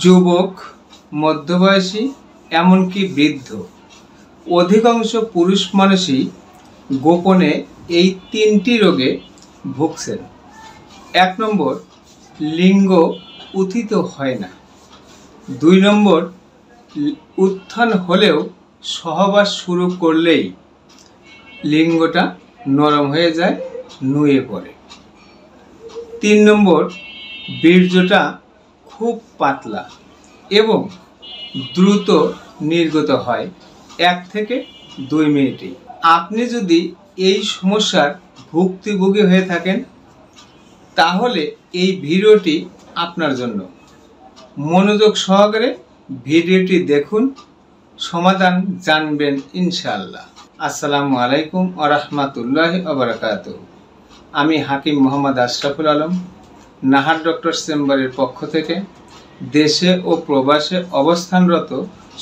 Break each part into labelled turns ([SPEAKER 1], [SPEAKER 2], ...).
[SPEAKER 1] যুবক, মধ্যবয়সী, এমনকি বৃদ্ধ অধিকাংশ পুরুষ মানুষই গোপনে এই তিনটি রোগে ভুগছেন। 1 নম্বর, লিঙ্গ উত্থিত হয় না। 2 নম্বর, উত্থান হলেও সহবাস শুরু করলেই লিঙ্গটা নরম হয়ে যায়, নুয়ে পড়ে। 3 নম্বর, বীর্যটা খুব পাতলা এবং দ্রুত নির্গত হয় 1 থেকে 2 মিনিটেই। আপনি যদি এই সমস্যার ভুক্তভোগী হয়ে থাকেন তাহলে এই ভিডিওটি আপনার জন্য। মনোযোগ সহকারে ভিডিওটি দেখুন, সমাধান জানবেন ইনশাআল্লাহ। আসসালামু আলাইকুম ওয়া রাহমাতুল্লাহি ওয়া বারাকাতুহু। আমি হাকিম মোহাম্মদ আশরাফুল আলম, নাহার ডক্টর চেম্বারের পক্ষ থেকে দেশে ও প্রবাসে অবস্থানরত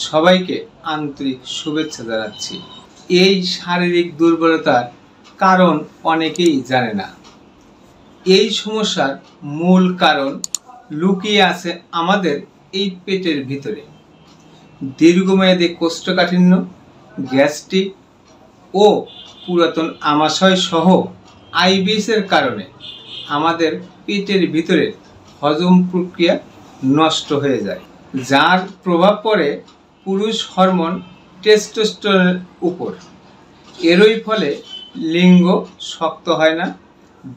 [SPEAKER 1] সবাইকে আন্তরিক শুভেচ্ছা জানাচ্ছি। এই শারীরিক দুর্বলতার কারণ অনেকেই জানে না। এই সমস্যার মূল কারণ লুকিয়ে আছে আমাদের এই পেটের ভিতরে। দীর্ঘমেয়াদী কোষ্ঠকাঠিন্য, গ্যাস্ট্রিক ও পুরাতন আমাশয় সহ আইবিএসের কারণে আমাদের পেটের ভিতরে হজম প্রক্রিয়া নষ্ট হয়ে যায়, যার প্রভাব পড়ে পুরুষ হরমোন টেস্টোস্টেরনের উপর। এরই ফলে লিঙ্গ শক্ত হয় না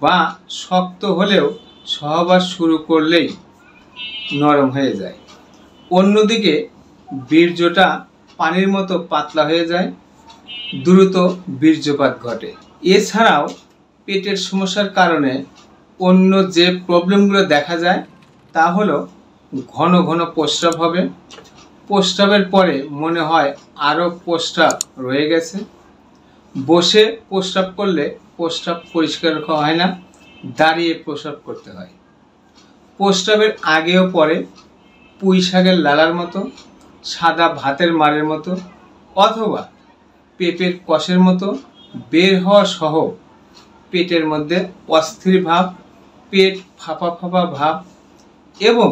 [SPEAKER 1] বা শক্ত হলেও সহবাস শুরু করলেই নরম হয়ে যায়। অন্যদিকে বীর্যটা পানির মতো পাতলা হয়ে যায়, দ্রুত বীর্যপাত ঘটে। এছাড়াও পেটের সমস্যার কারণে অন্য যে প্রবলেমগুলো দেখা যায় তা হলো ঘন ঘন প্রস্রাব হবে, প্রস্রাবের পরে মনে হয় আরও প্রস্রাব রয়ে গেছে, বসে প্রস্রাব করলে প্রস্রাব পরিষ্কার হয় না, দাঁড়িয়ে প্রস্রাব করতে হয়, প্রস্রাবের আগেও পরে পুঁই শাকের লালার মতো, সাদা ভাতের মারের মতো অথবা পেঁপের কষের মতো বের হওয়া সহ পেটের মধ্যে অস্থির ভাব, পেট ফাঁপা ফাঁপা ভাব এবং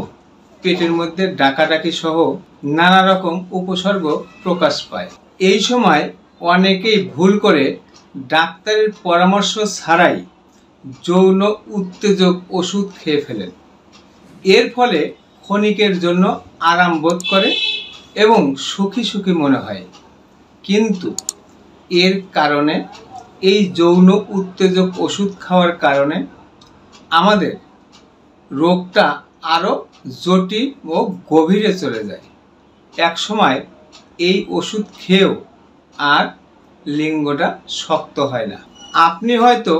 [SPEAKER 1] পেটের মধ্যে ডাকাডাকি সহ নানা রকম উপসর্গ প্রকাশ পায়। এই সময় অনেকেই ভুল করে ডাক্তারের পরামর্শ ছাড়াই যৌন উত্তেজক ওষুধ খেয়ে ফেলেন। এর ফলে ক্ষণিকের জন্য আরাম বোধ করে এবং সুখী সুখী মনে হয়, কিন্তু এর কারণে এই যৌন উত্তেজক ওষুধ খাওয়ার কারণে আমাদের রোগটা আরও জটিল ও গভীরে চলে যায়। এক সময় এই ওষুধ খেয়েও আর লিঙ্গটা শক্ত হয় না। আপনি হয়তো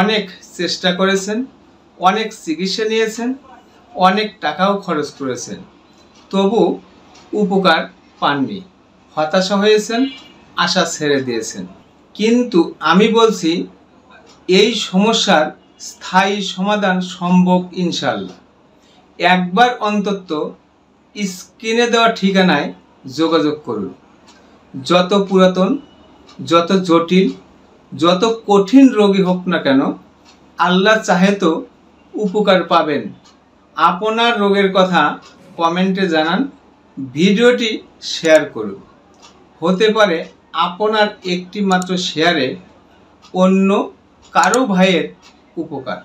[SPEAKER 1] অনেক চেষ্টা করেছেন, অনেক চিকিৎসা নিয়েছেন, অনেক টাকাও খরচ করেছেন, তবু উপকার পাননি, হতাশা হয়েছেন, আশা ছেড়ে দিয়েছেন। কিন্তু আমি বলছি এই সমস্যার স্থায়ী সমাধান সম্ভব ইনশাআল্লাহ। একবার অন্তত স্ক্রিনে দেওয়া ঠিকানায় যোগাযোগ করুন। যত পুরাতন, যত জটিল, যত কঠিন রোগী হোক না কেন, আল্লাহ চাহে তো উপকার পাবেন। আপনার রোগের কথা কমেন্টে জানান, ভিডিওটি শেয়ার করুন। হতে পারে আপনার একটি মাত্র শেয়ারে অন্য কারো ভাইয়ের উপকার।